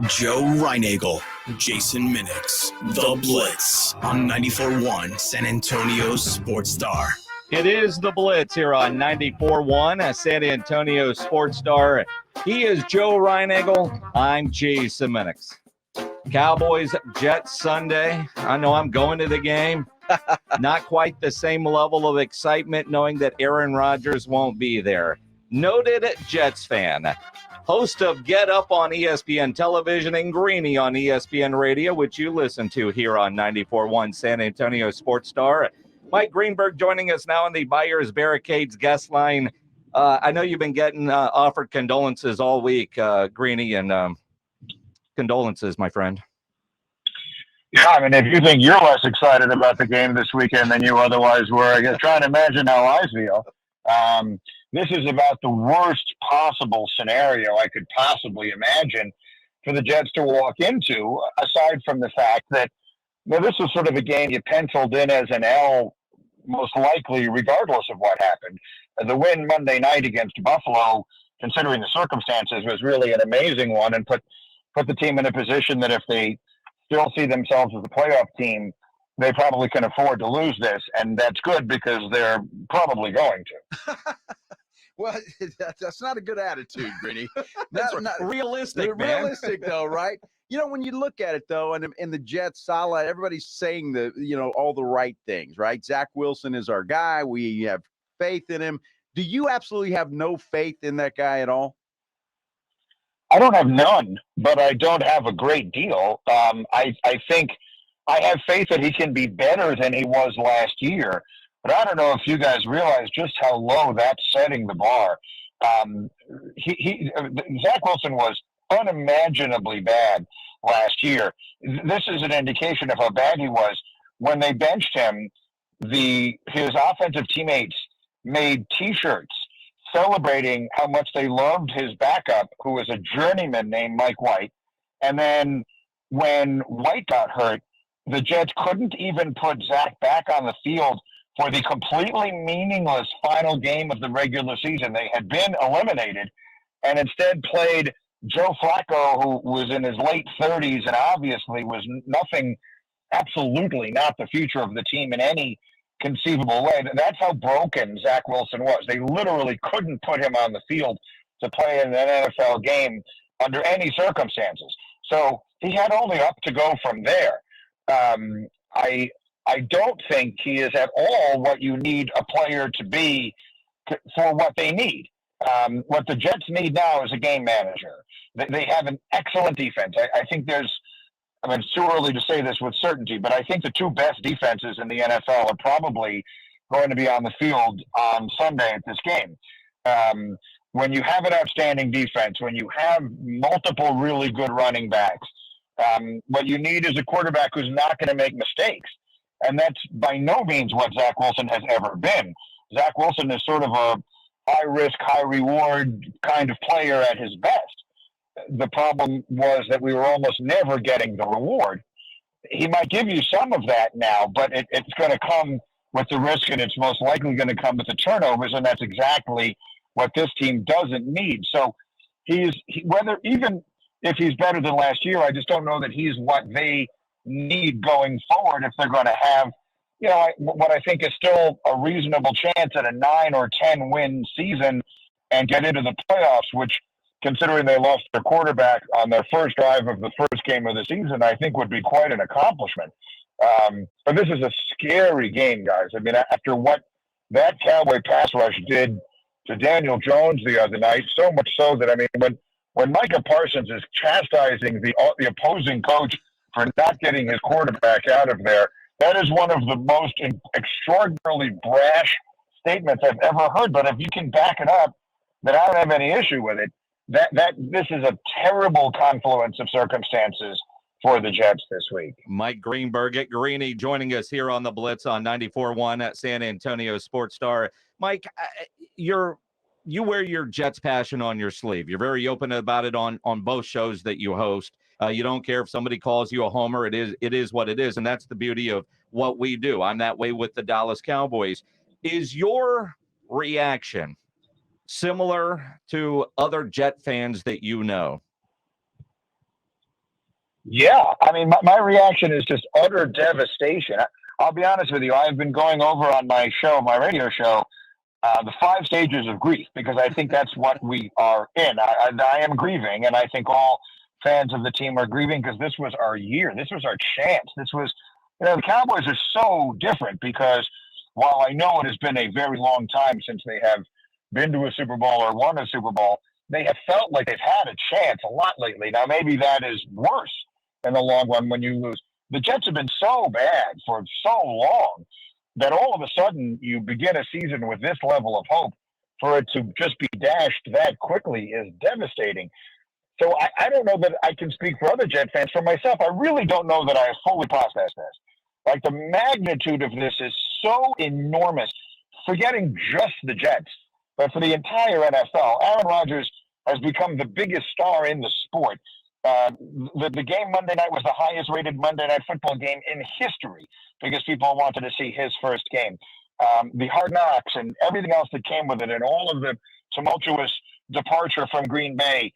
Joe Reinagel, Jason Minix, The Blitz on 94.1 San Antonio Sports Star. It is The Blitz here on 94.1 San Antonio Sports Star. He is Joe Reinagel. I'm Jason Minix. Cowboys Jets Sunday. I know I'm going to the game. Not quite the same level of excitement knowing that Aaron Rodgers won't be there. Noted Jets fan. Host of Get Up on ESPN Television and Greeny on ESPN Radio, which you listen to here on 94.1 San Antonio Sports Star. Mike Greenberg joining us now on the Buyers Barricades guest line. I know you've been getting offered condolences all week, Greeny, and condolences, my friend. Yeah, I mean, if you think you're less excited about the game this weekend than you otherwise were, I guess trying to imagine how I feel. This is about the worst possible scenario I could possibly imagine for the Jets to walk into, aside from the fact that this was sort of a game you penciled in as an L, most likely, regardless of what happened. The win Monday night against Buffalo, considering the circumstances, was really an amazing one and put the team in a position that if they still see themselves as a playoff team, they probably can afford to lose this, and that's good because they're probably going to. Well, that's not a good attitude, Greeny. That's not realistic, man. Realistic, though, right? You know, when you look at it, though, and in the Jets, Salah, everybody's saying all the right things, right? Zach Wilson is our guy. We have faith in him. Do you absolutely have no faith in that guy at all? I don't have none, but I don't have a great deal. I think I have faith that he can be better than he was last year. But I don't know if you guys realize just how low that's setting the bar. Zach Wilson was unimaginably bad last year. This is an indication of how bad he was. When they benched him, his offensive teammates made T-shirts celebrating how much they loved his backup, who was a journeyman named Mike White. And then when White got hurt, the Jets couldn't even put Zach back on the field for the completely meaningless final game of the regular season. They had been eliminated and instead played Joe Flacco, who was in his late 30s and obviously was absolutely not the future of the team in any conceivable way. That's how broken Zach Wilson was. They literally couldn't put him on the field to play in an NFL game under any circumstances. So he had only up to go from there. I don't think he is at all what you need a player to be for what they need. What the Jets need now is a game manager. They have an excellent defense. I think it's too early to say this with certainty, but I think the two best defenses in the NFL are probably going to be on the field on Sunday at this game. When you have an outstanding defense, when you have multiple really good running backs, what you need is a quarterback who's not going to make mistakes. And that's by no means what Zach Wilson has ever been. Zach Wilson is sort of a high-risk, high-reward kind of player at his best. The problem was that we were almost never getting the reward. He might give you some of that now, but it's going to come with the risk, and it's most likely going to come with the turnovers, and that's exactly what this team doesn't need. So whether even if he's better than last year, I just don't know that he's what they need going forward if they're going to have, what I think is still a reasonable chance at a 9 or 10 win season and get into the playoffs, which, considering they lost their quarterback on their first drive of the first game of the season, I think would be quite an accomplishment. But this is a scary game, guys. I mean, after what that Cowboy pass rush did to Daniel Jones the other night, so much so that, I mean, when Micah Parsons is chastising the opposing coach for not getting his quarterback out of there, that is one of the most extraordinarily brash statements I've ever heard. But if you can back it up, then I don't have any issue with it. This is a terrible confluence of circumstances for the Jets this week. Mike Greenberg at Greeny joining us here on the Blitz on 94.1 at San Antonio Sports Star. Mike, you wear your Jets passion on your sleeve. You're very open about it on both shows that you host. You don't care if somebody calls you a homer. It is what it is, and that's the beauty of what we do. I'm that way with the Dallas Cowboys. Is your reaction similar to other Jet fans that you know? Yeah, I mean, my reaction is just utter devastation. I'll be honest with you. I've been going over on my show, my radio show, the 5 stages of grief, because I think that's what we are in. I am grieving, and I think all fans of the team are grieving because this was our year. This was our chance. This was, the Cowboys are so different because while I know it has been a very long time since they have been to a Super Bowl or won a Super Bowl, they have felt like they've had a chance a lot lately. Now, maybe that is worse in the long run when you lose. The Jets have been so bad for so long that all of a sudden you begin a season with this level of hope. For it to just be dashed that quickly is devastating. So I don't know that I can speak for other Jet fans. For myself, I really don't know that I have fully processed this. Like, the magnitude of this is so enormous, forgetting just the Jets, but for the entire NFL. Aaron Rodgers has become the biggest star in the sport. The game Monday night was the highest rated Monday Night Football game in history because people wanted to see his first game. The hard knocks and everything else that came with it, and all of the tumultuous departure from Green Bay.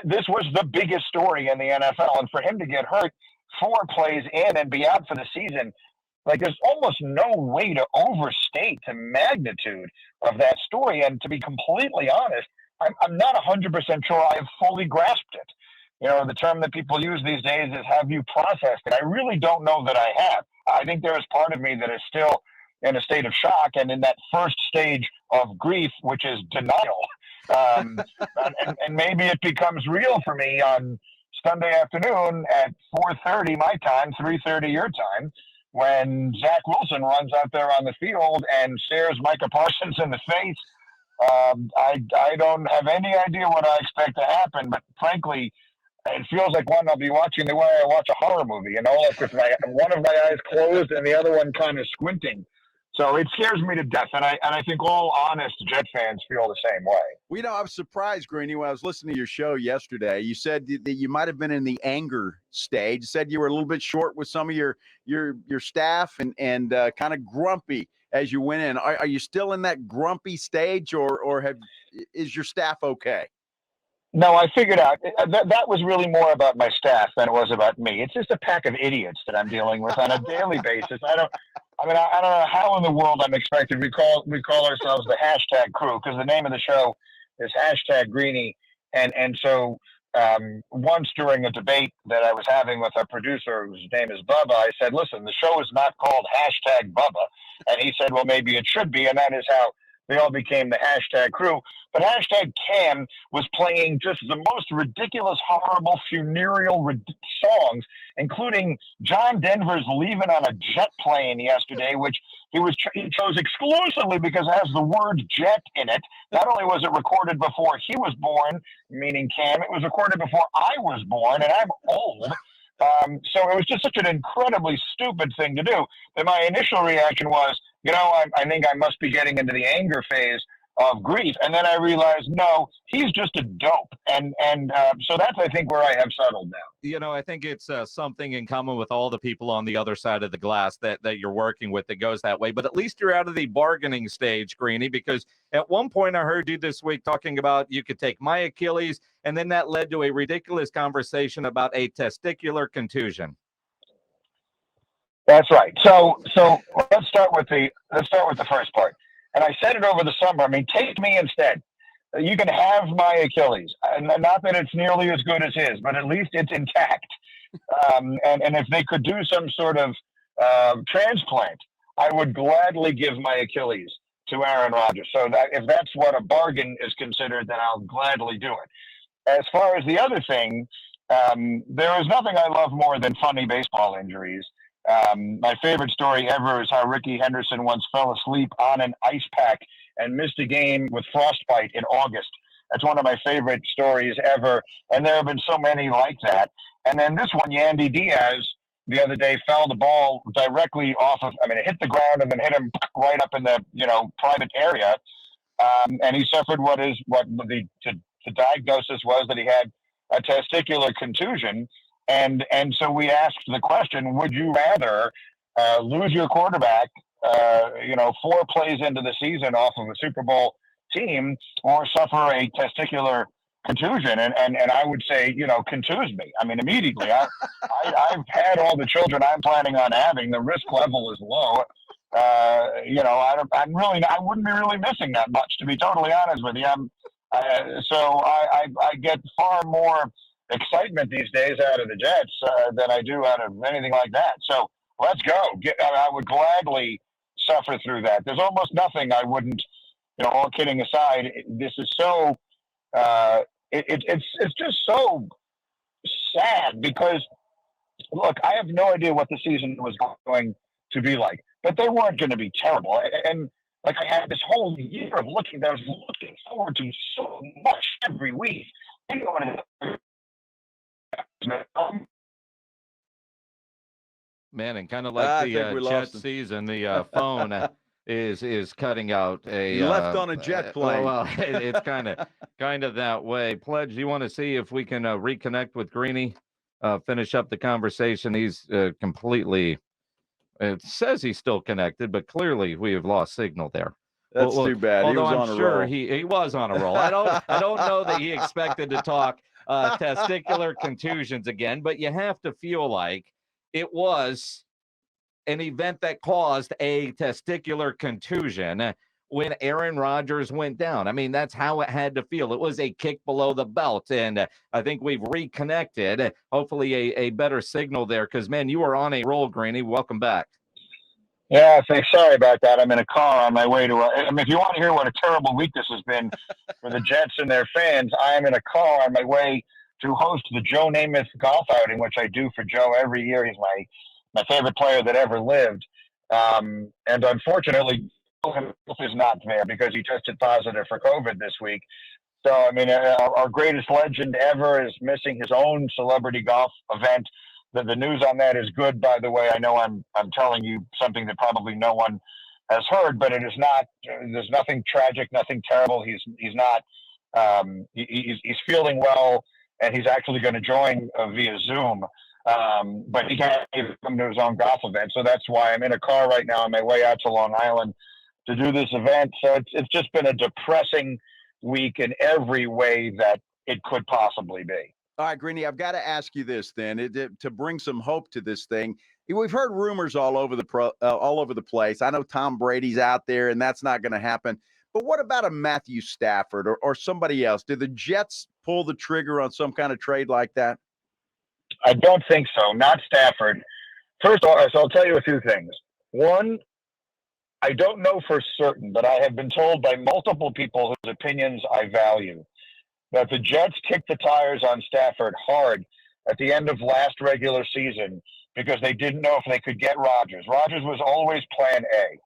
This was the biggest story in the NFL, and for him to get hurt 4 plays in and be out for the season, like, there's almost no way to overstate the magnitude of that story. And to be completely honest, I'm not 100% sure I have fully grasped it. The term that people use these days is, have you processed it? I really don't know that I have. I think there is part of me that is still in a state of shock and in that first stage of grief, which is denial. And maybe it becomes real for me on Sunday afternoon at 4:30 my time, 3:30 your time, when Zach Wilson runs out there on the field and stares Micah Parsons in the face. I don't have any idea what I expect to happen, but frankly, it feels like one I'll be watching the way I watch a horror movie, like with one of my eyes closed and the other one kind of squinting. So it scares me to death, and I think all honest Jet fans feel the same way. Well, I was surprised, Greeny, when I was listening to your show yesterday. You said that you might have been in the anger stage. You said you were a little bit short with some of your staff and kind of grumpy as you went in. Are you still in that grumpy stage, or is your staff okay? No, I figured out that was really more about my staff than it was about me. It's just a pack of idiots that I'm dealing with on a daily basis. I don't know how in the world I'm expected. We call ourselves the hashtag crew because the name of the show is hashtag Greeny. And so once during a debate that I was having with our producer, whose name is Bubba, I said, listen, the show is not called hashtag Bubba. And he said, well, maybe it should be. And that is how they all became the hashtag crew. But hashtag Cam was playing just the most ridiculous, horrible, funereal songs, including John Denver's Leaving on a Jet Plane yesterday, which he chose exclusively because it has the word jet in it. Not only was it recorded before he was born, meaning Cam, it was recorded before I was born, and I'm old. So it was just such an incredibly stupid thing to do that my initial reaction was, I think I must be getting into the anger phase of grief. And then I realized, no, he's just a dope. And so that's, I think, where I have settled now. I think it's something in common with all the people on the other side of the glass that you're working with that goes that way. But at least you're out of the bargaining stage, Greeny, because at one point I heard you this week talking about you could take my Achilles, and then that led to a ridiculous conversation about a testicular contusion. That's right. So let's start with the first part. And I said it over the summer. I mean, take me instead. You can have my Achilles. Not that it's nearly as good as his, but at least it's intact. And if they could do some sort of transplant, I would gladly give my Achilles to Aaron Rodgers. So that if that's what a bargain is considered, then I'll gladly do it. As far as the other thing, there is nothing I love more than funny baseball injuries. My favorite story ever is how Ricky Henderson once fell asleep on an ice pack and missed a game with frostbite in August. That's one of my favorite stories ever. And there have been so many like that. And then this one, Yandy Diaz, the other day fouled the ball directly off of, it hit the ground and then hit him right up in the, private area. And he suffered what the diagnosis was that he had a testicular contusion. And so we asked the question, would you rather lose your quarterback, 4 plays into the season off of a Super Bowl team, or suffer a testicular contusion, and I would say, contused me. I mean, immediately. I've had all the children I'm planning on having. The risk level is low. I wouldn't be really missing that much, to be totally honest with you. I get far more excitement these days out of the Jets than I do out of anything like that. So let's go. I would gladly suffer through that. There's almost nothing I wouldn't. All kidding aside, this is so. It's just so sad because, look, I have no idea what the season was going to be like, but they weren't going to be terrible. And like I had this whole year of looking forward to so much every week. Man, and kind of like the Jet season, the phone is cutting out. You left on a jet plane. Well, it's kind of that way. Pledge, do you want to see if we can reconnect with Greeny, finish up the conversation? He's completely. It says he's still connected, but clearly we have lost signal there. That's too bad. Although he was I'm sure he was on a roll. I don't know that he expected to talk testicular contusions again, but you have to feel like it was an event that caused a testicular contusion when Aaron Rodgers went down. I mean, that's how it had to feel. It was a kick below the belt, and I think we've reconnected. Hopefully a better signal there, because, man, you were on a roll, Greeny. Welcome back. Yeah, thanks. Sorry about that. I'm in a car on my way to if you want to hear what a terrible week this has been for the Jets and their fans, I am in a car on my way to host the Joe Namath golf outing, which I do for Joe every year. He's my favorite player that ever lived. And unfortunately, is not there because he tested positive for COVID this week. So, I mean, our greatest legend ever is missing his own celebrity golf event. The news on that is good, by the way. I know I'm telling you something that probably no one has heard, but it is not. There's nothing tragic, nothing terrible. He's not. He's feeling well, and he's actually going to join via Zoom. But he can't come to his own golf event, so that's why I'm in a car right now on my way out to Long Island to do this event. So it's just been a depressing week in every way that it could possibly be. All right, Greeny, I've got to ask you this then, to bring some hope to this thing. We've heard rumors all over the place. I know Tom Brady's out there, and that's not going to happen. But what about a Matthew Stafford or somebody else? Did the Jets pull the trigger on some kind of trade like that? I don't think so. Not Stafford. First of all, so I'll tell you a few things. One, I don't know for certain, but I have been told by multiple people whose opinions I value that the Jets kicked the tires on Stafford hard at the end of last regular season because they didn't know if they could get Rodgers. Rodgers was always plan A.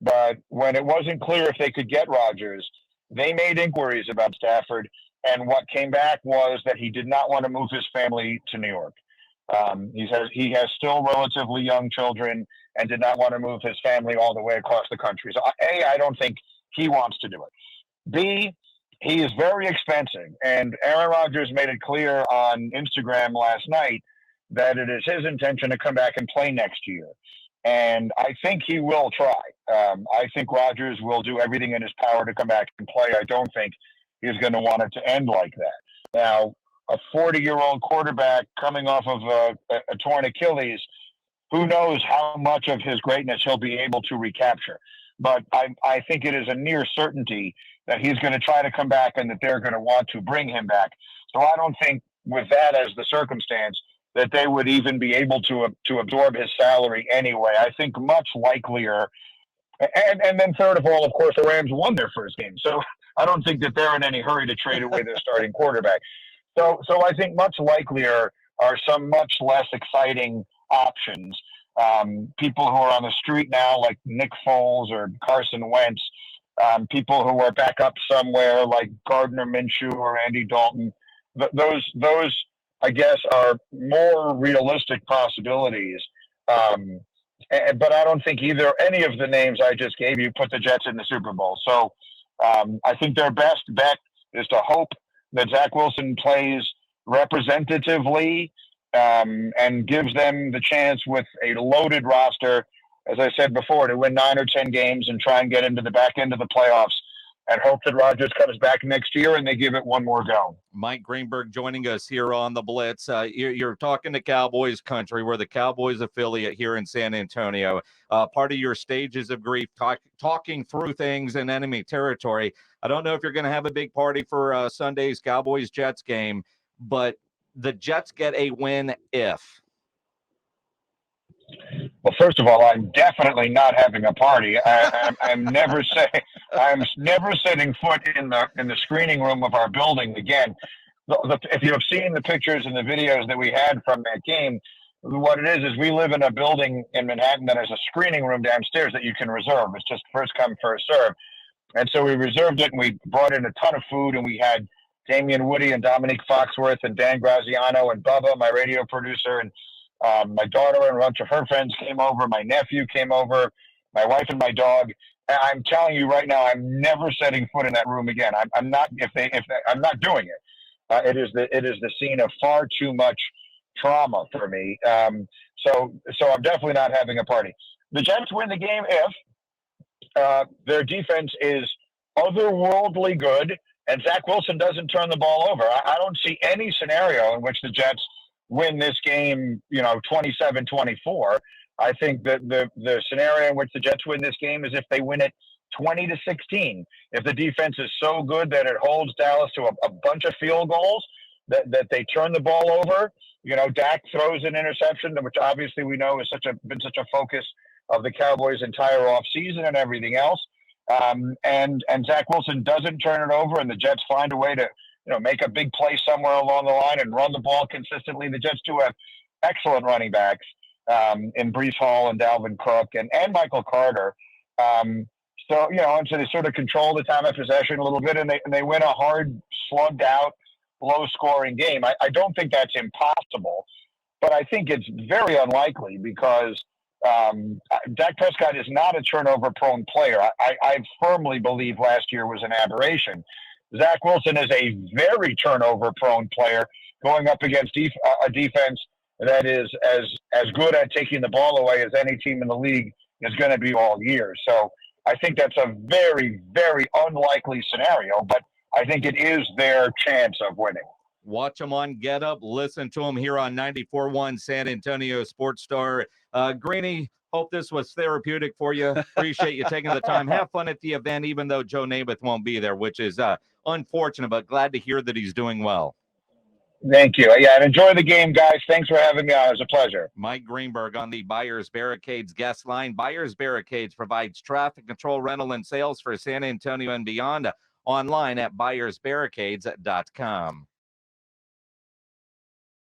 But when it wasn't clear if they could get Rodgers, they made inquiries about Stafford, and what came back was that he did not want to move his family to New York. He has still relatively young children and did not want to move his family all the way across the country. So, A, I don't think he wants to do it. B, he is very expensive, and Aaron Rodgers made it clear on Instagram last night that it is his intention to come back and play next year. And I think he will try. I think Rodgers will do everything in his power to come back and play. I don't think he's going to want it to end like that. Now, a 40-year-old quarterback coming off of a torn Achilles, who knows how much of his greatness he'll be able to recapture. But I think it is a near certainty that he's going to try to come back and that they're going to want to bring him back. So I don't think with that as the circumstance that they would even be able to absorb his salary anyway. I think much likelier. And then third of all, of course, the Rams won their first game. So I don't think that they're in any hurry to trade away their starting quarterback. So I think much likelier are some much less exciting options. People who are on the street now, like Nick Foles or Carson Wentz, people who are back up somewhere like Gardner Minshew or Andy Dalton. Those I guess, are more realistic possibilities. But I don't think any of the names I just gave you put the Jets in the Super Bowl. So I think their best bet is to hope that Zach Wilson plays representatively and gives them the chance with a loaded roster, as I said before, to win 9 or 10 games and try and get into the back end of the playoffs and hope that Rodgers comes back next year and they give it one more go. Mike Greenberg joining us here on the Blitz. You're talking to Cowboys country. We're the Cowboys affiliate here in San Antonio. Part of your stages of grief, talking through things in enemy territory. I don't know if you're going to have a big party for Sunday's Cowboys Jets game, but the Jets get a win if. Well, first of all, I'm definitely not having a party. I'm never setting foot in the screening room of our building again. If you have seen the pictures and the videos that we had from that game, what it is we live in a building in Manhattan that has a screening room downstairs that you can reserve. It's just first come, first serve. And so we reserved it, and we brought in a ton of food, and we had Damian Woody and Dominique Foxworth and Dan Graziano and Bubba, my radio producer, and my daughter and a bunch of her friends came over. My nephew came over, my wife and my dog. I'm telling you right now, I'm never setting foot in that room again. I'm not. I'm not doing it. It is the scene of far too much trauma for me. So I'm definitely not having a party. The Jets win the game if their defense is otherworldly good and Zach Wilson doesn't turn the ball over. I don't see any scenario in which the Jets win this game, 27-24. I think that the scenario in which the Jets win this game is if they win it 20-16. If the defense is so good that it holds Dallas to a bunch of field goals, that they turn the ball over. Dak throws an interception, which obviously we know has been such a focus of the Cowboys' entire offseason and everything else. And Zach Wilson doesn't turn it over, and the Jets find a way to make a big play somewhere along the line and run the ball consistently. The Jets do have excellent running backs in Breece Hall and Dalvin Cook and Michael Carter. And so they sort of control the time of possession a little bit, and they win a hard, slugged out, low-scoring game. I don't think that's impossible, but I think it's very unlikely because Dak Prescott is not a turnover-prone player. I firmly believe last year was an aberration. Zach Wilson is a very turnover-prone player going up against a defense that is as good at taking the ball away as any team in the league is going to be all year. So I think that's a very, very unlikely scenario, but I think it is their chance of winning. Watch them on Get Up. Listen to them here on 94.1 San Antonio Sports Star. Greeny, hope this was therapeutic for you. Appreciate you taking the time. Have fun at the event, even though Joe Namath won't be there, which is unfortunate, but glad to hear that he's doing well. Thank you. Yeah, and enjoy the game, guys. Thanks for having me on. It was a pleasure. Mike Greenberg on the Buyers Barricades guest line. Buyers Barricades provides traffic control, rental, and sales for San Antonio and beyond. Online at buyersbarricades.com.